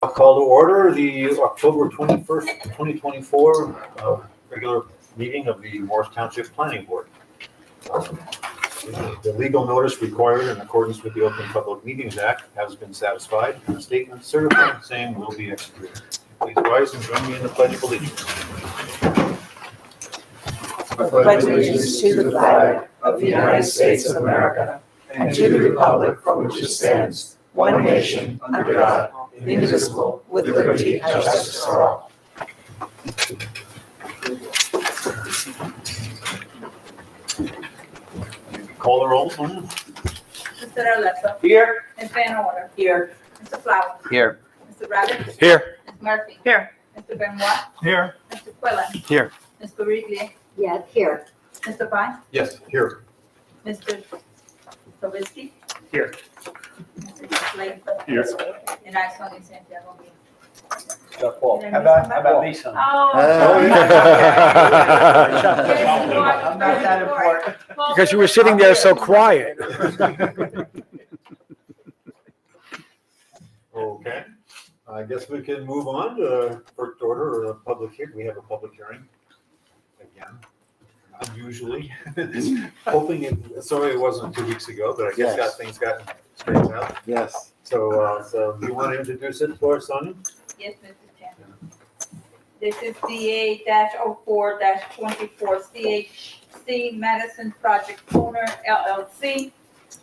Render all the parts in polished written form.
I'll call to order the October 21st, 2024 regular meeting of the Morris Township Planning Board. The legal notice required in accordance with the Open Public Meetings Act has been satisfied, and the statement certified same will be executed. Please rise and join me in the Pledge of Allegiance. I pledge allegiance to the flag of the United States of America and to the republic for which it stands, one nation, under God, indivisible, with liberty and justice for all. Call the roll, please. Mr. Alessa. Here. Ms. Van Order. Here. Mr. Flowers. Here. Mr. Rabbit. Here. Ms. Murphy. Here. Mr. Benoit. Here. Mr. Quillen. Here. Ms. Bariglia. Yes, here. Mr. Pine. Yes, here. Mr. Sobieski. Here. Mr. Slade. Here. And I, Sonia Santiago. How about me, son? Oh. I'm not that important. Because you were sitting there so quiet. Okay, I guess we can move on to first order, or a public hearing. We have a public hearing again, unusually. Hoping sorry it wasn't 2 weeks ago, but I guess Yes. things got straightened out. Yes. So you want to introduce it for us, Sonia? Yes, Mr. Chairman. This is DA-04-24 CHC Madison Project Owner LLC,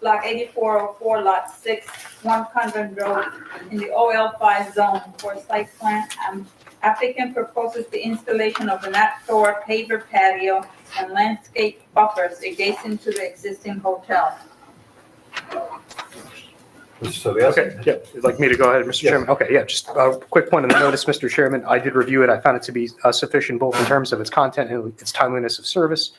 Block 8404, Lot 6, 1 Convent Road, in the OL5 zone for site plan. Applicant proposes the installation of an outdoor paver patio and landscape buffers adjacent to the existing hotel. So yes. Okay, yeah, you'd like me to go ahead, Mr. Yes. Chairman? Okay, yeah, just a quick point on the notice, Mr. Chairman. I did review it. I found it to be sufficient both in terms of its content and its timeliness of service.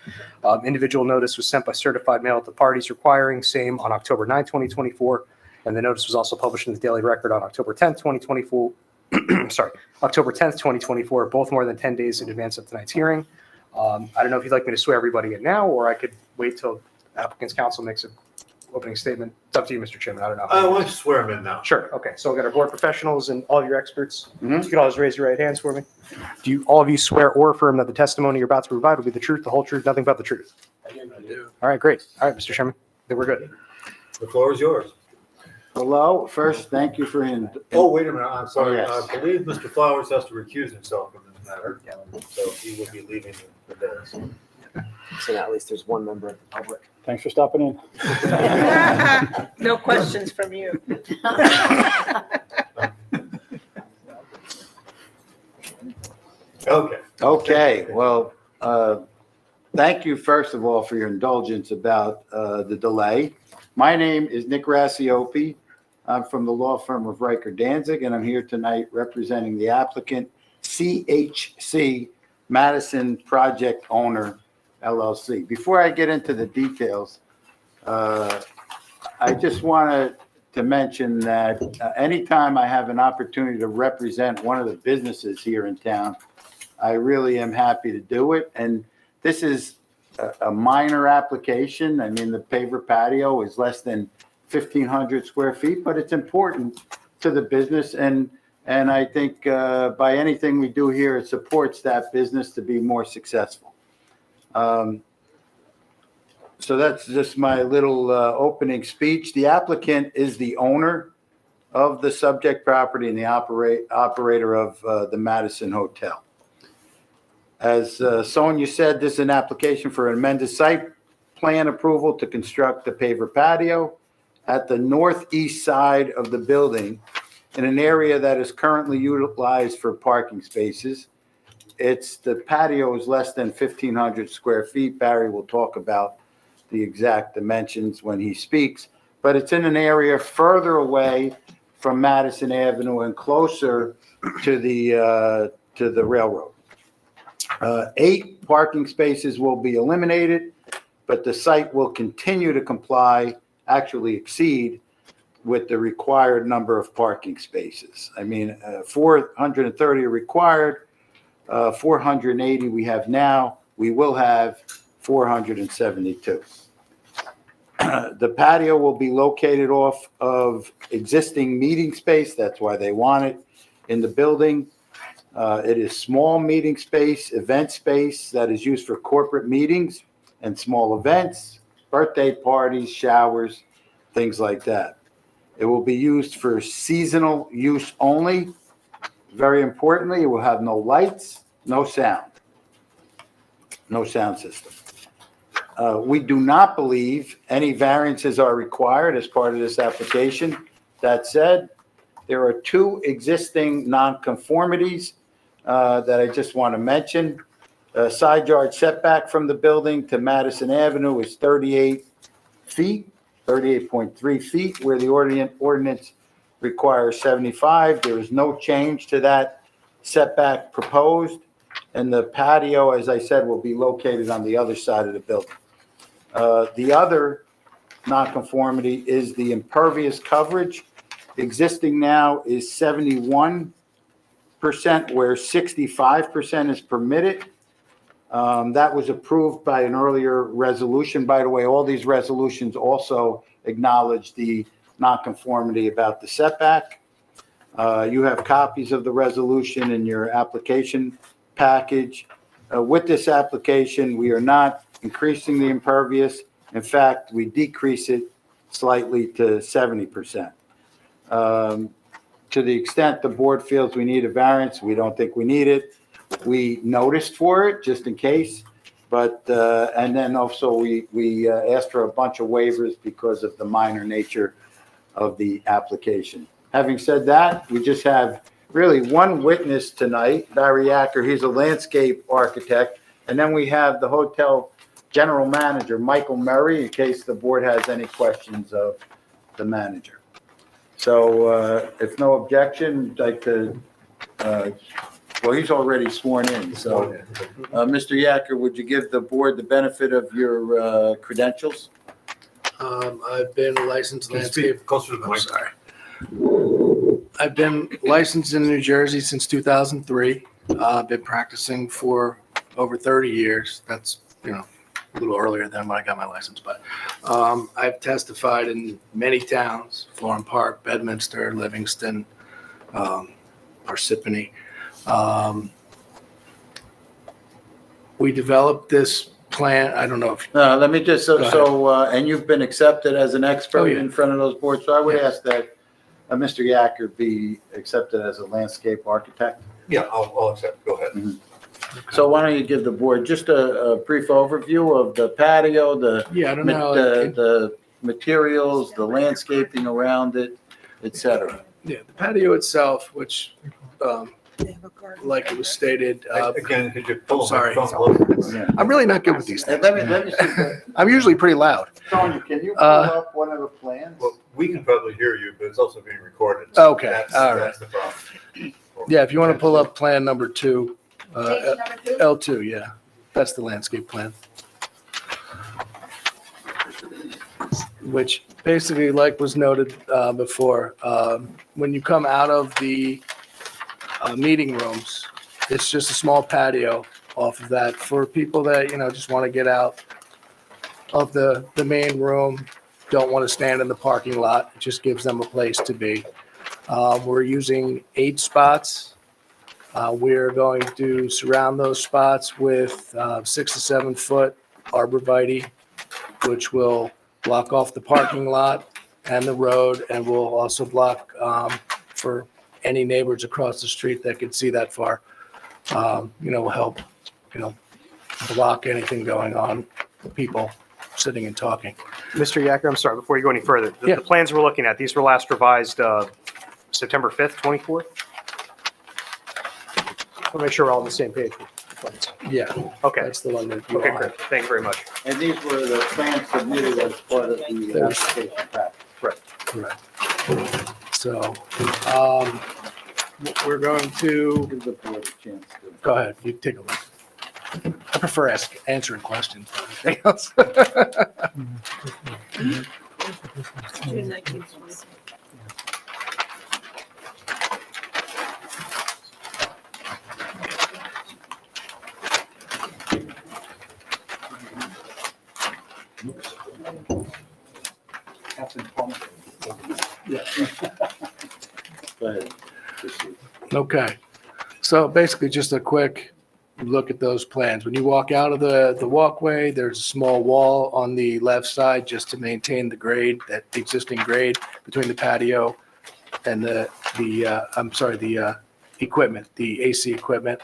Individual notice was sent by certified mail to parties requiring same on October 9, 2024. And the notice was also published in the Daily Record on October 10th, 2024. Sorry, October 10th, 2024, both more than 10 days in advance of tonight's hearing. I don't know if you'd like me to swear everybody in now, or I could wait till applicant's counsel makes an opening statement. It's up to you, Mr. Chairman. I don't know. I want to swear him in now. Sure. Okay. So we've got our board professionals and all your experts. Mhm. You can always raise your right hands for me. Do you, all of you swear or affirm that the testimony you're about to provide will be the truth, the whole truth, nothing but the truth? I do. All right. Great. All right, Mr. Chairman. Then we're good. The floor is yours. Hello, first, thank you for Oh, wait a minute, I'm sorry. Yes. I believe Mr. Flowers has to recuse himself from this matter, so he will be leaving the dais. So now at least there's one member of the public. Thanks for stopping in. No questions from you. Okay. Okay, well, thank you first of all for your indulgence about the delay. My name is Nick Rassiopi. I'm from the law firm of Riker Danzig, and I'm here tonight representing the applicant CHC Madison Project Owner LLC. Before I get into the details, I just wanted to mention that anytime I have an opportunity to represent one of the businesses here in town, I really am happy to do it. And this is a minor application. I mean, the paver patio is less than 1,500 square feet, but it's important to the business. And I think by anything we do here, it supports that business to be more successful. So that's just my little opening speech. The applicant is the owner of the subject property and the operator of the Madison Hotel. As Sonia said, this is an application for an amended site plan approval to construct the paver patio at the northeast side of the building in an area that is currently utilized for parking spaces. The patio is less than 1,500 square feet. Barry will talk about the exact dimensions when he speaks, but it's in an area further away from Madison Avenue and closer to the railroad. 8 parking spaces will be eliminated, but the site will continue to comply, actually exceed, with the required number of parking spaces. I mean, 430 are required, 480 we have now. We will have 472. The patio will be located off of existing meeting space. That's why they want it in the building. It is small meeting space, event space that is used for corporate meetings and small events, birthday parties, showers, things like that. It will be used for seasonal use only. Very importantly, it will have no lights, no sound. No sound system. We do not believe any variances are required as part of this application. That said, there are two existing nonconformities that I just want to mention. Side yard setback from the building to Madison Avenue is 38 feet, 38.3 feet, where the ordinance requires 75. There is no change to that setback proposed. And the patio, as I said, will be located on the other side of the building. The other nonconformity is the impervious coverage. Existing now is 71%, where 65% is permitted. That was approved by an earlier resolution. By the way, all these resolutions also acknowledge the nonconformity about the setback. You have copies of the resolution in your application package. With this application, we are not increasing the impervious. In fact, we decrease it slightly to 70%. To the extent the board feels we need a variance, we don't think we need it. We noticed for it just in case, but, and then also we asked for a bunch of waivers because of the minor nature of the application. Having said that, we just have really one witness tonight, Barry Acker. He's a landscape architect. And then we have the hotel general manager, Michael Murray, in case the board has any questions of the manager. So if no objection, I'd like to, well, he's already sworn in. So, Mr. Yacker, would you give the board the benefit of your credentials? I've been a licensed Can you landscape. speak closer to the mic? Sorry. I've been licensed in New Jersey since 2003. I've been practicing for over 30 years. That's, a little earlier than when I got my license, but I've testified in many towns, Florham Park, Bedminster, Livingston, Parsippany. We developed this plan. I don't know if Let me just, and you've been accepted as an expert Oh, yeah. in front of those boards. So I would Yes. ask that Mr. Yacker be accepted as a landscape architect. Yeah, I'll accept. Go ahead. So why don't you give the board just a brief overview of the patio, I don't know. the materials, the landscaping around it, et cetera. Yeah, the patio itself, which, like it was stated, Again, could you pull the sorry. microphone closer? Yeah. I'm really not good with these And things. let me see, I'm usually pretty loud. Sonia, can you pull up one of the plans? Well, we can probably hear you, but it's also being recorded. Okay, That's- all right. That's the problem. Yeah, if you want to pull up plan number 2, Page number 2? L2, yeah, that's the landscape plan. Which basically, like was noted before, when you come out of the meeting rooms, it's just a small patio off of that for people that, just want to get out of the main room, don't want to stand in the parking lot. It just gives them a place to be. We're using 8 spots. We're going to surround those spots with 6 to 7 foot arborvitae, which will block off the parking lot and the road, and will also block for any neighbors across the street that could see that far. Will help, block anything going on, people sitting and talking. Mr. Yacker, I'm sorry, before you go any further, Yeah. the plans we're looking at, these were last revised September 5th, 24th? I'll make sure we're all on the same page. Yeah, Okay, that's the one that you okay, want. great. Thank you very much. And these were the plans submitted as part of the application package. Correct. So, we're going to, Give the board a chance to. go ahead, you take a look. I prefer answering questions. than anything else. Okay. So basically just a quick look at those plans. When you walk out of the walkway, there's a small wall on the left side just to maintain the grade, that existing grade between the patio and the equipment, the AC equipment,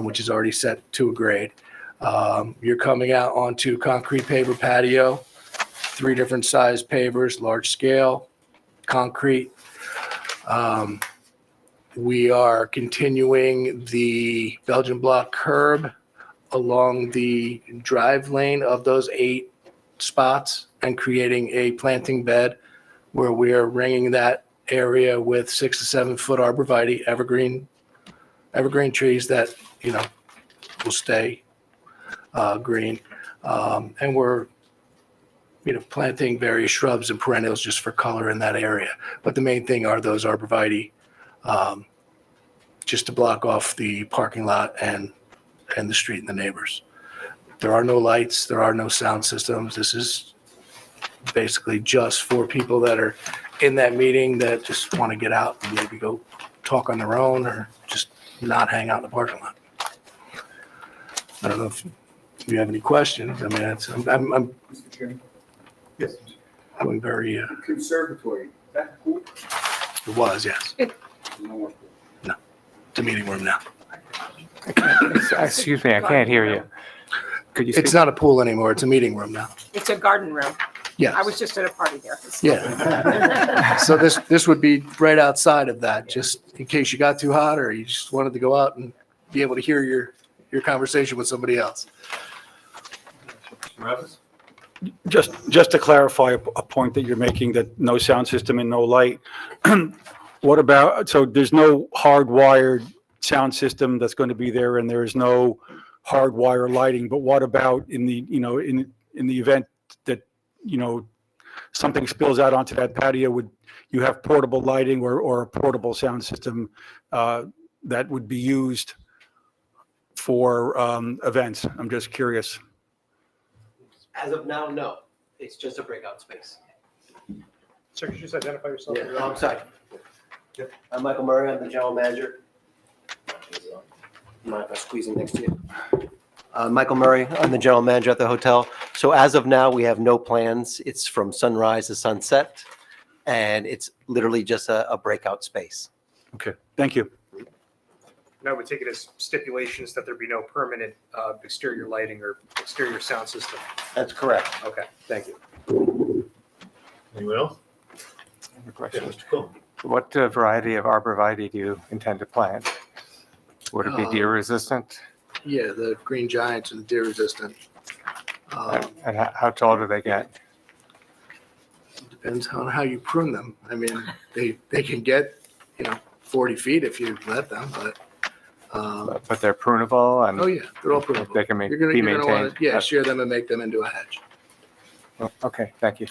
which is already set to a grade. You're coming out onto concrete paver patio, 3 different size pavers, large scale, concrete. We are continuing the Belgian block curb along the drive lane of those 8 spots and creating a planting bed where we are ringing that area with 6 to 7 foot arborvitae, evergreen trees that, will stay green. And we're, planting various shrubs and perennials just for color in that area. But the main thing are those arborvitae, just to block off the parking lot and the street and the neighbors. There are no lights, there are no sound systems. This is basically just for people that are in that meeting that just want to get out and maybe go talk on their own or just not hang out in the parking lot. I don't know if you have any questions. I mean, I'm Mr. Chairman? Yes. going very, Conservatory, that pool? it was, yes. No more pool. It's a meeting room now. Excuse me, I can't hear you. Could you speak? It's not a pool anymore. It's a meeting room now. It's a garden room. Yes. I was just at a party there. Yeah. So this would be right outside of that, just in case you got too hot or you just wanted to go out and be able to hear your conversation with somebody else. Travis? Just to clarify a point that you're making, that no sound system and no light. What about, so there's no hardwired sound system that's going to be there and there is no hardwire lighting, but what about in the, in the event that, something spills out onto that patio, would you have portable lighting or a portable sound system that would be used for events? I'm just curious. As of now, no. It's just a breakout space. Sir, could you just identify yourself? Yeah, I'm sorry. Yep. I'm Michael Murray. I'm the general manager. Mind if I squeeze in next to you? Michael Murray. I'm the general manager at the hotel. So as of now, we have no plans. It's from sunrise to sunset, and it's literally just a breakout space. Okay, thank you. And I would take it as stipulations that there be no permanent exterior lighting or exterior sound system. That's correct. Okay, thank you. Anyone else? I have a Yeah, question. Mr. Cohen. What variety of arborvitae do you intend to plant? Would it be deer resistant? Yeah, the green giants and deer resistant. And how tall do they get? Depends on how you prune them. I mean, they can get, 40 feet if you let them, but, But they're prunable oh and yeah, they're all prunable. they can You're gonna be want maintained? to, shear them and make them into a hedge. Okay, thank you.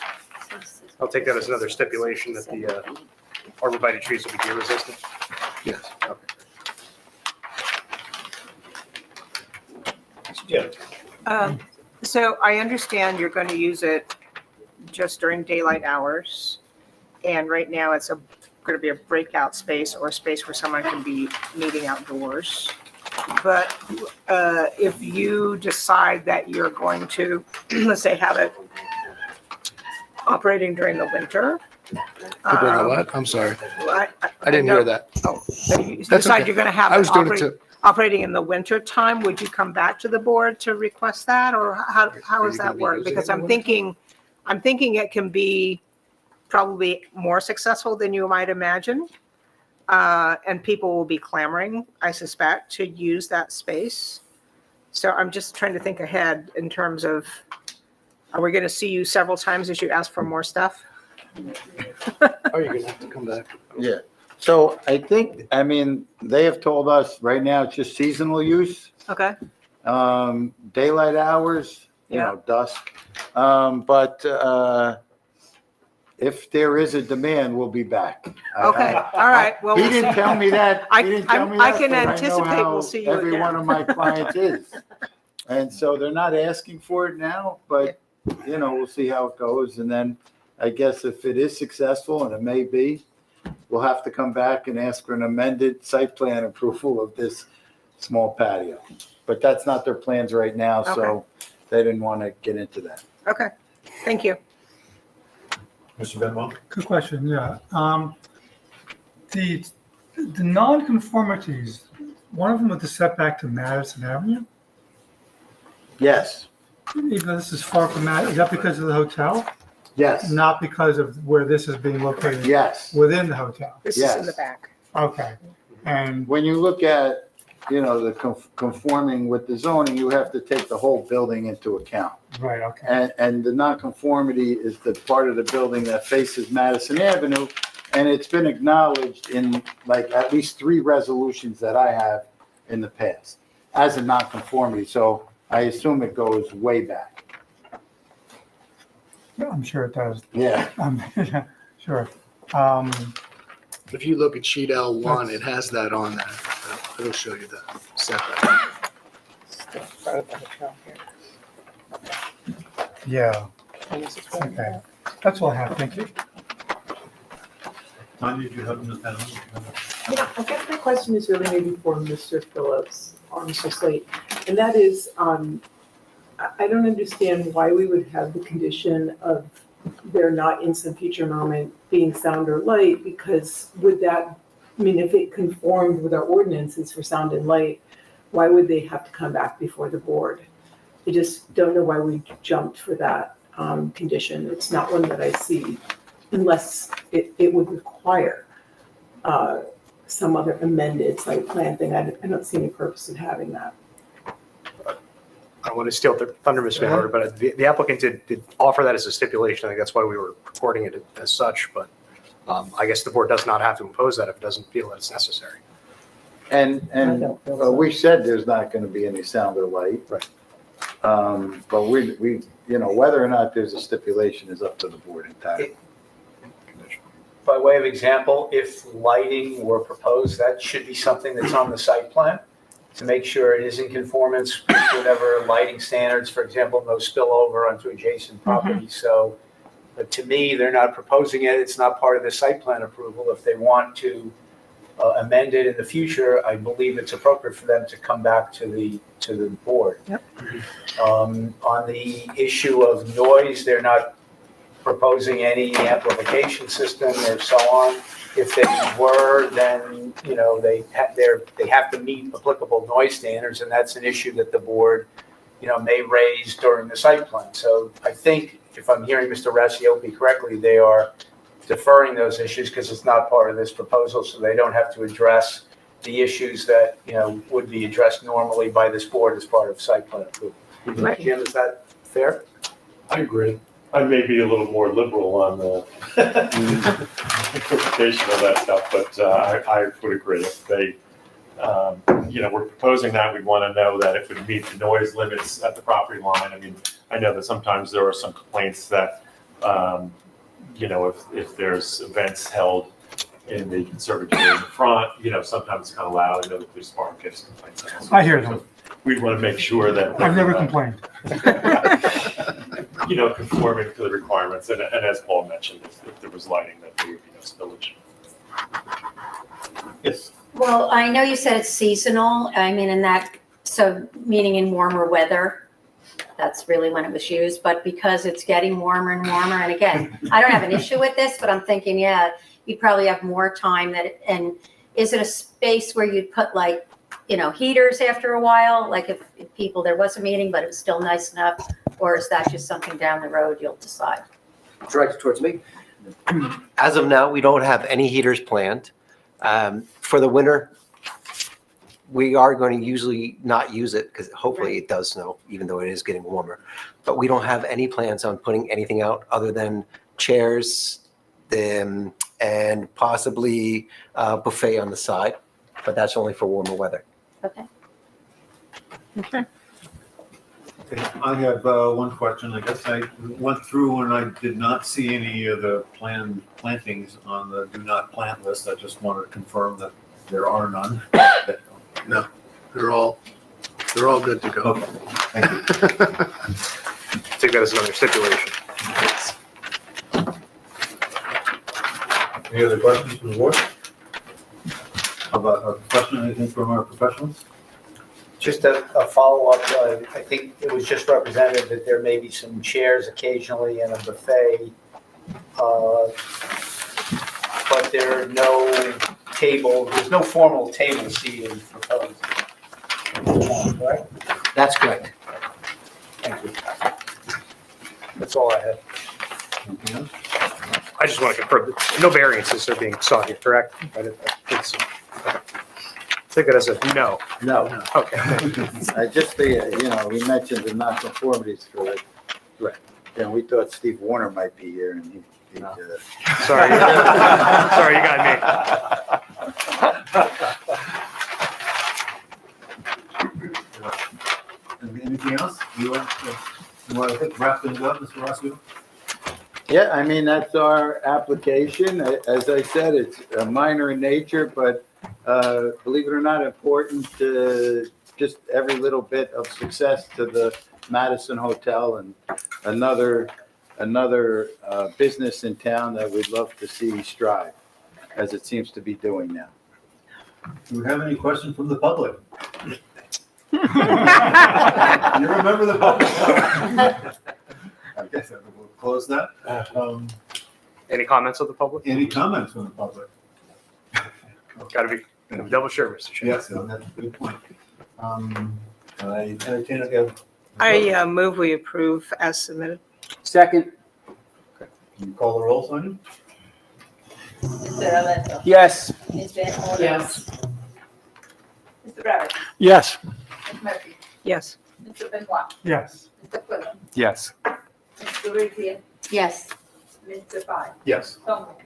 I'll take that as another stipulation that the arborvitae trees will be deer resistant. Yes. Yeah. So I understand you're going to use it just during daylight hours. And right now it's going to be a breakout space or a space where someone can be meeting outdoors. But if you decide that you're going to, let's say, have it operating during the winter. What? I'm sorry. I I didn't hear that. Oh, you That's decide okay. you're going to have I it was doing it too. operating in the winter time, would you come back to the board to request that, or how Are does you gonna that be work? using Because it in the I'm thinking it can be probably more successful than you might imagine. And people will be clamoring, I suspect, to use that space. So I'm just trying to think ahead in terms of, are we going to see you several times as you ask for more stuff? Are you gonna have to come back? Yeah. So I think, they have told us right now it's just seasonal use, Okay, daylight hours, dusk. But if there is a demand, we'll be back. okay, all right. Well, He we'll didn't see. tell me that. I- He didn't tell me I that, can but know anticipate how we'll see you every again. one of my clients is. And so they're not asking for it now, but, we'll see how it goes. And then I guess if it is successful, and it may be, we'll have to come back and ask for an amended site plan approval of this small patio. But that's not their plans right now, so they didn't want to get into that. Okay, thank you. Mr. Benwell? Good question, yeah. The non-conformities, one of them with the setback to Madison Avenue, Yes, even though this is far from Madison, is that because of the hotel? yes, Not because of where this is being located yes. within the hotel? This is in Yes. the back. Okay, and, When you look at, the conforming with the zoning, you have to take the whole building into account. right, okay. And the nonconformity is the part of the building that faces Madison Avenue. And it's been acknowledged in like at least 3 resolutions that I have in the past as a nonconformity. So I assume it goes way back. I'm sure it does. Yeah. Sure. If you look at sheet L1, it has that on there. It'll show you the setback. Yeah, okay. That's all I have, thank you. Tanya, do you have an addendum? Yeah, I guess my question is really maybe for Mr. Phillips or Mr. Slate, and that is, I don't understand why we would have the condition of there not in some future moment being sound or light, because would that, I mean, if it conformed with our ordinances for sound and light, why would they have to come back before the board? I just don't know why we jumped for that condition. It's not one that I see unless it would require some other amended site plan thing. I don't see any purpose in having that. I don't want to steal the thunder, Mr. Mayor, but the applicant did offer that as a stipulation. I think that's why we were recording it as such, but I guess the board does not have to impose that if it doesn't feel that it's necessary. And I don't feel so. we said there's not going to be any sound or light. Right. But we, whether or not there's a stipulation is up to the board entirely. By way of example, if lighting were proposed, that should be something that's on the site plan to make sure it is in conformance with whatever lighting standards, for example, no spillover onto adjacent property. So, but to me, they're not proposing it. It's not part of the site plan approval. If they want to amend it in the future, I believe it's appropriate for them to come back to the board. Yep. On the issue of noise, they're not proposing any amplification system or so on. If they were, then, they have to meet applicable noise standards, and that's an issue that the board, may raise during the site plan. So I think, if I'm hearing Mr. Rassiopi correctly, they are deferring those issues because it's not part of this proposal, so they don't have to address the issues that, would be addressed normally by this board as part of site plan approval. Right. Jim, is that fair? I agree. I may be a little more liberal on the interpretation of that stuff, but I would agree. If they, we're proposing that, we want to know that it would meet the noise limits at the property line. I mean, I know that sometimes there are some complaints that, if there's events held in the conservatory in the front, sometimes it's kind of loud. I know the police department gets complaints. I hear them. So we want to make sure that. I've never complained. Conforming to the requirements, and as Paul mentioned, if there was lighting, that there would be no spillage. Yes. Well, I know you said it's seasonal. I mean, so meaning in warmer weather, that's really when it was used. But because it's getting warmer and warmer, and again, I don't have an issue with this, but I'm thinking, you'd probably have more time and is it a space where you'd put heaters after a while? Like if there was a meeting, but it was still nice enough, or is that just something down the road you'll decide? Directed towards me. As of now, we don't have any heaters planned. For the winter, we are going to usually not use it because hopefully it does snow, even though it is getting warmer. But we don't have any plans on putting anything out other than chairs and possibly a buffet on the side, but that's only for warmer weather. Okay. Okay. Okay, I have one question. I guess I went through and I did not see any of the planned plantings on the do not plant list. I just wanted to confirm that there are none. No, they're all good to go. Okay, thank you. Take that as another stipulation. Any other questions from the board? How about a question, anything from our professionals? Just a follow-up, I think it was just represented that there may be some chairs occasionally and a buffet. But there are no there's no formal table seating proposed. Correct? That's correct. Thank you. That's all I had. Anything else? I just want to confirm, that no variances are being sought here, correct? Take it as a no. No. Okay. Just we mentioned the nonconformities for it. Right. And we thought Steve Warner might be here and he'd Sorry. Sorry, you got me. Anything else? You want to wrap things up, Mr. Roscoe? Yeah, I mean, that's our application. As I said, it's minor in nature, but believe it or not, important to just every little bit of success to the Madison Hotel and another business in town that we'd love to see strive, as it seems to be doing now. Do we have any questions from the public? You remember the public? I guess we'll close that. Any comments of the public? Any comments from the public? Got to be double sure, Mr. Chairman. Yes, that's a good point. I entertain again. I move we approve as submitted. Second. Can you call the roll, Sonia? Mr. Alonso. Yes. Ms. Van Order. Yes. Mr. Rabbit. Yes. Ms. Murphy. Yes. Mr. Benoit. Yes. Mr. Quillen. Yes. Mr. Ricci. Yes. Mr. Fine. Yes. So moved.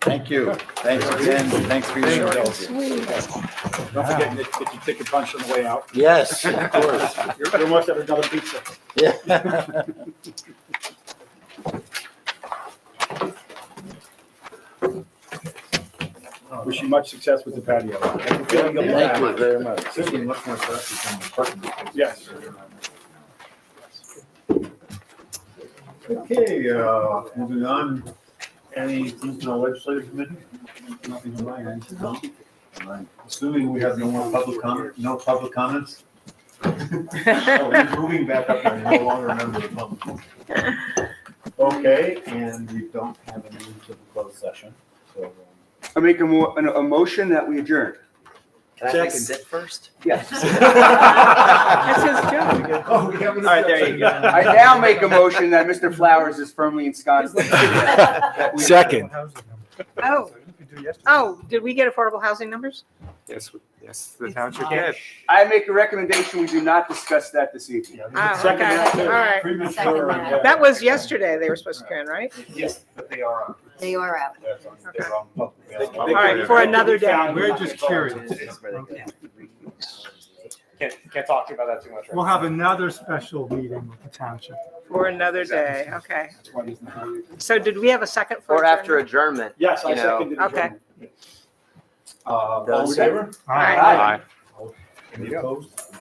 Thank you. Thanks again. Thanks for your indulgence. Don't forget to get your ticket punched on the way out. Yes, of course. You're almost at another pizza. Yeah. Wish you much success with the patio. Thank you very much. It's gonna be much more stressful than the parking space. Yes. Okay, moving on. Anything from the legislative committee? Nothing on my end. No? I'm assuming we have no more public comment, no public comments? Oh, we're moving back up, I no longer remember the public. Okay, and we don't have any to the closed session, so. I make a motion that we adjourn. Can I Second. sit first? Yes. That's his job. Oh, we have. All right, there you go. I now make a motion that Mr. Flowers is firmly ensconced. Second. Oh, did we get affordable housing numbers? Yes, yes, the township did. I make a recommendation, we do not discuss that this evening. Oh, Second okay. that, too. All right. Premature. That was yesterday they were supposed to come in, right? Yes, but they are on. They are out. They're on public. All right, for another day. We're just curious. Can't talk about that too much. We'll have another special meeting with the township. For another day, okay. So did we have a second for Or after adjournment? adjournment. Yes, I You know. seconded. Okay. All in favor? All right. Aye. Any opposed?